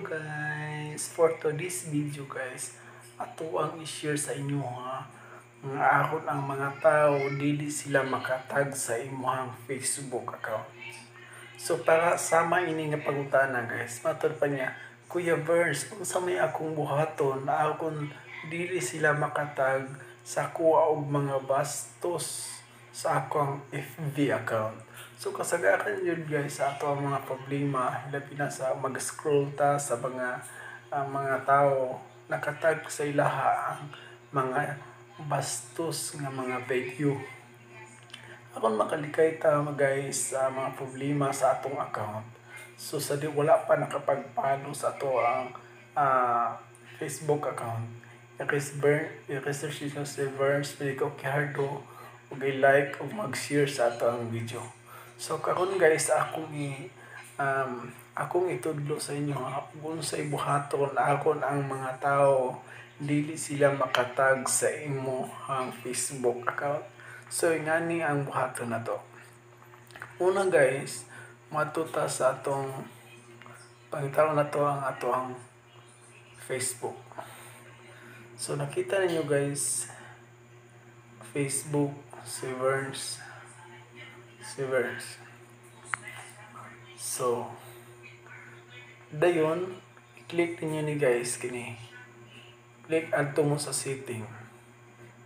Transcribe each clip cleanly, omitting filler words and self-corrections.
guys, for today's video guys, ato ang i-share sa inyo ha, nga akon ang mga tao dili sila makatag sa imuhang Facebook account. So para sama ini nga pangutana guys, matod pa niya, Kuya Verse, kung sa may akong buhaton na akon dili sila makatag sa kuha og mga bastos sa akong FB account. So kasagaran yun guys sa ato ang mga problema, labi na sa mag-scroll ta sa mga tao nakatag sa ilaha ang mga bastos nga mga video. Akon makalikay ta guys sa mga problema sa atong account. So sa di wala pa nakapag-follow sa ato ang Facebook account. I-research nyo si Verns Medico Quijardo ug i-like ug mag-share sa ato ang video. So karon guys akong itudlo sa inyo kung sa ibuhaton akon ang mga tao dili sila makatag sa imo ang Facebook account. So ngani ang buhaton na to. Una guys, matuta sa atong pangitaw na to ang ato ang Facebook. So nakita niyo guys, Facebook si Verns. So dayon i-click niyo ni guys kini. Click adto mo sa setting.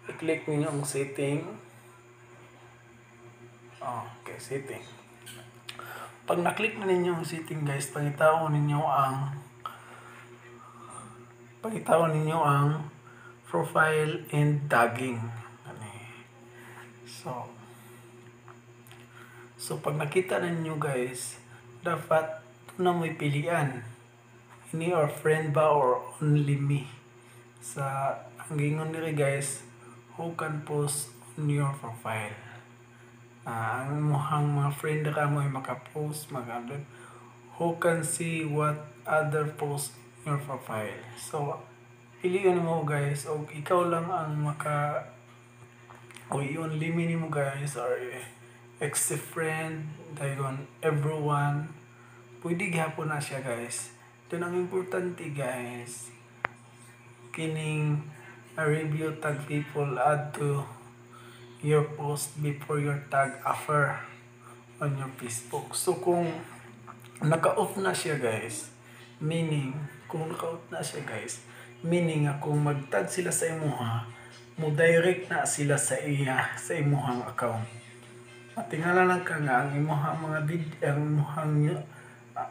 I-click niyo ang setting. Okay, setting. Pag na-click na ninyo ang setting guys, pangitaon ninyo ang profile and tagging. So pag nakita ninyo guys, dapat na may pilian. Ini or friend ba or only me. Sa ang gingon nila guys, who can post on your profile. Ang mga friend ka mo ay makapost, mag-upload. Who can see what other post in your profile. So piliin mo guys, o ikaw lang ang o i-only mo guys, or accept friend, dayon everyone. Pwede gihapon na siya guys. Then ang importante guys, kining review tag people add to your post before your tag after on your Facebook. So kung naka-off na siya guys, meaning kung kung mag-tag sila sa imuha, mo direct na sila sa imuhang account. Tingala lang ka nga ang imuhang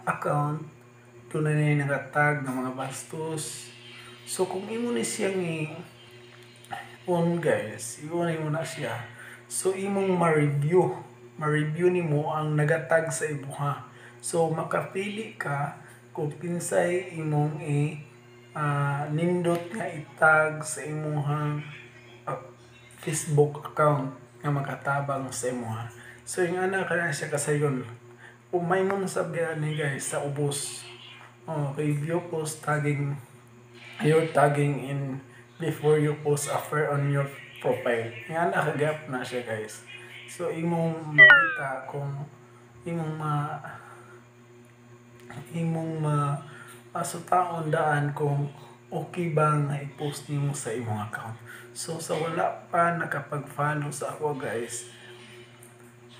account tunay na nagatag ng mga bastos. So kung imo ni siyang on guys, iwan mo na siya. So imong ma-review nimo ang nagatag sa imuha. So makapili ka kung pinsay imong nindot nga itag sa imuhang Facebook account nga makatabang sa imuha. So yung ka na siya kasayon. Umay mo na sabihan ni guys sa ubos. Review post tagging, your tagging in before you post after on your profile. Nga nakagap na siya guys. So imong makita kung imong masutaon daan kung okay ba nga i-post nimo sa imong account. So sa wala pa nakapag-follow sa ako guys,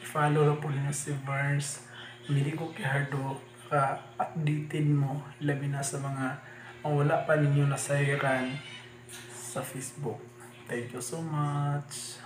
follow na po niyo si Verns Medico Quijardo para updated mo labi na sa mga wala pa ninyo nasayaran sa Facebook. Thank you so much.